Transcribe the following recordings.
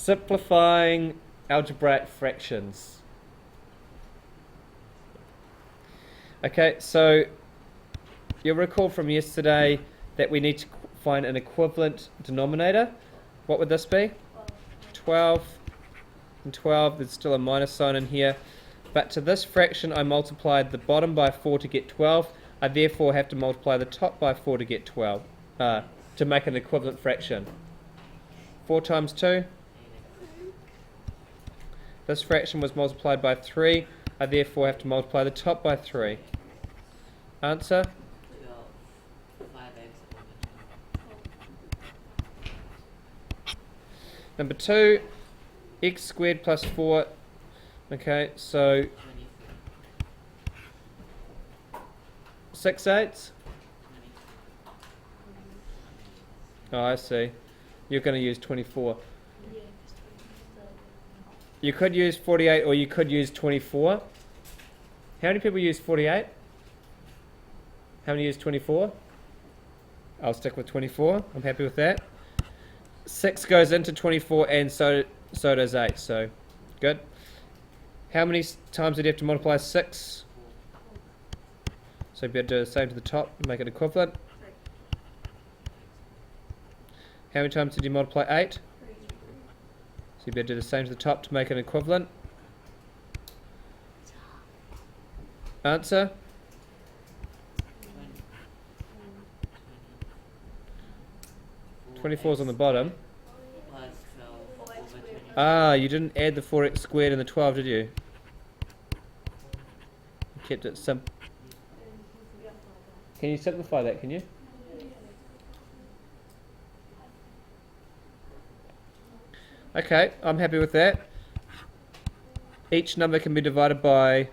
Simplifying algebraic fractions. Okay, so you'll recall from yesterday that we need to find an equivalent denominator. What would this be? 12 and 12. There's still a minus sign in here. But to this fraction, I multiplied the bottom by 4 to get 12. I therefore have to multiply the top by 4 to get 12, to make an equivalent fraction. 4 times 2. This fraction was multiplied by 3. I therefore have to multiply the top by 3. Answer? 5x. Number 2, x squared plus 4. Okay, so 6/8. Oh, I see. You're going to use 24. You could use 48 or you could use 24. How many people use 48? How many use 24? I'll stick with 24. I'm happy with that. 6 goes into 24 and so does 8. So, good. How many times did you have to multiply 6? So you better do the same to the top and make it equivalent. How many times did you multiply 8? So you better do the same to the top to make an equivalent. Answer? 24 is on the bottom. Ah, you didn't add the 4x squared and the 12, did you? You kept it simple. Can you simplify that, can you? Okay, I'm happy with that. Each number can be divided by...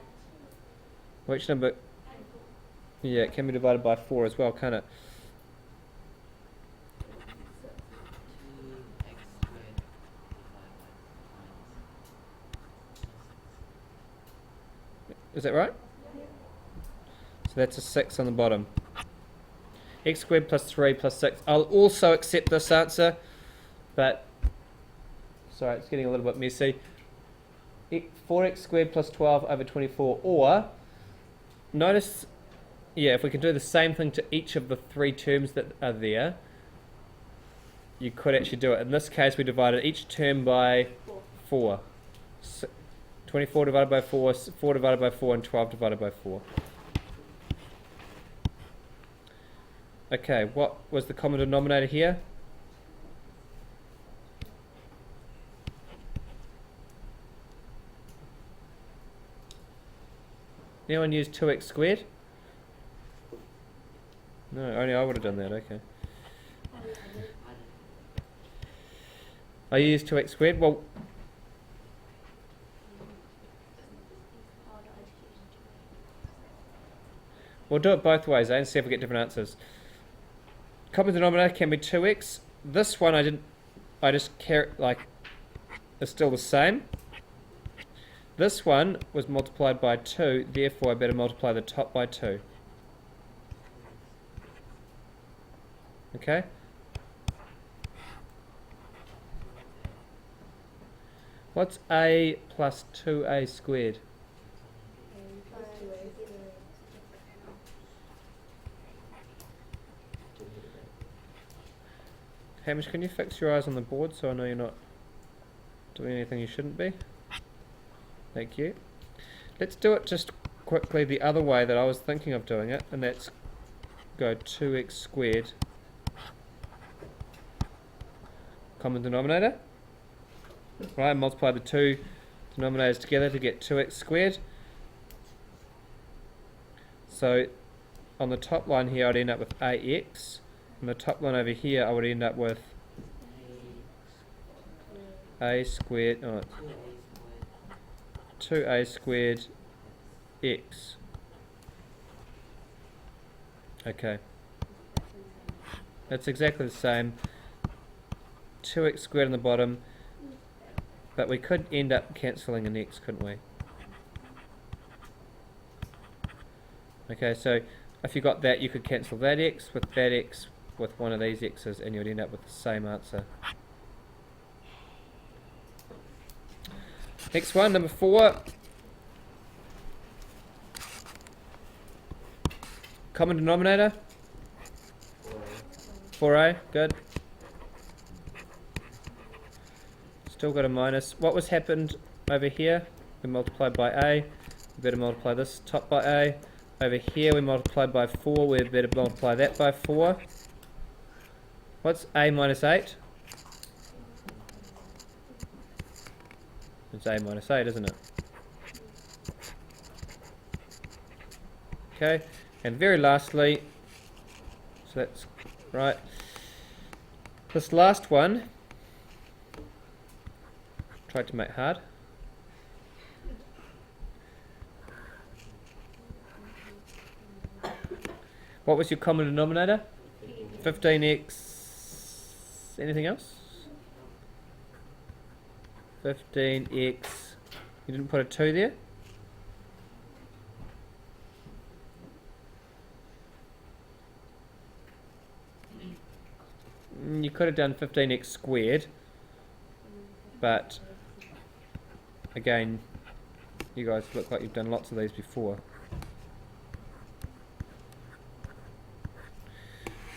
Which number? Yeah, it can be divided by 4 as well, can't it? Is that right? So that's a 6 on the bottom. X squared plus 3 plus 6. I'll also accept this answer, but sorry, it's getting a little bit messy. 4x squared plus 12 over 24, or notice, yeah, if we can do the same thing to each of the 3 terms that are there, you could actually do it. In this case, we divided each term by 4. 24 divided by 4, 4 divided by 4, and 12 divided by 4. Okay, what was the common denominator here? Anyone use 2x squared? No, only I would have done that, okay. I used 2x squared. Well, we'll do it both ways, and see if we get different answers. Common denominator can be 2x. This one I just care, like, it's still the same. This one was multiplied by 2, therefore I better multiply the top by 2. Okay? What's a plus 2a squared? Hamish, can you fix your eyes on the board so I know you're not doing anything you shouldn't be? Thank you. Let's do it just quickly the other way that I was thinking of doing it, and that's go 2x squared common denominator. Right, multiply the 2 denominators together to get 2x squared. So on the top line here I'd end up with ax. On the top line over here I would end up with a squared, 2a squared x. Okay. That's exactly the same. 2x squared on the bottom, but we could end up cancelling an x, couldn't we? Okay, so if you got that, you could cancel that x with one of these x's, and you'd end up with the same answer. Next one, number 4. Common denominator? 4a, good. Still got a minus. What was happened over here? We multiplied by a. We better multiply this top by a. Over here we multiplied by 4. We better multiply that by 4. What's a minus 8? It's a minus 8, isn't it? Okay, and very lastly, so that's right. This last one, tried to make hard. What was your common denominator? 15x. Anything else? 15x. You didn't put a 2 there? You could have done 15x squared, but again, you guys look like you've done lots of these before.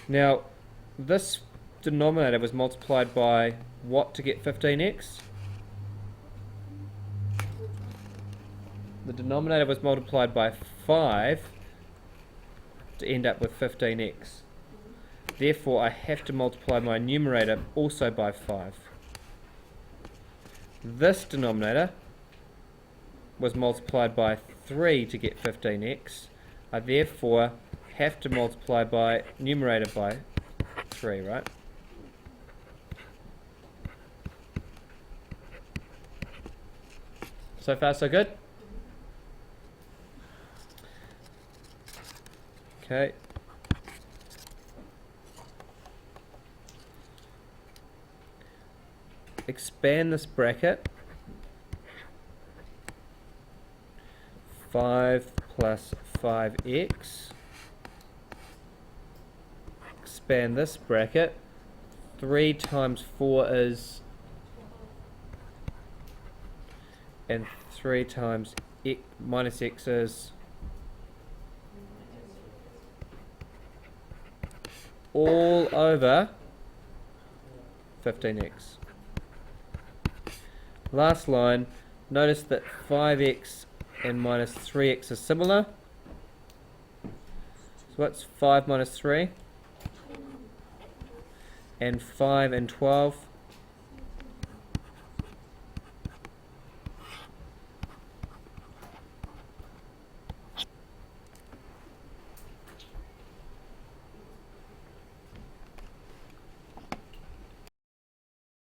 Now, this denominator was multiplied by what to get 15x? The denominator was multiplied by 5 to end up with 15x. Therefore, I have to multiply my numerator also by 5. This denominator was multiplied by 3 to get 15x. I therefore have to multiply by numerator by 3, right? So far, so good? Okay. Expand this bracket. 5 plus 5x. Expand this bracket. 3 times 4 is... and 3 times x minus x is... all over 15x. Last line, notice that 5x and minus 3x are similar. So what's 5 minus 3? And 5 and 12?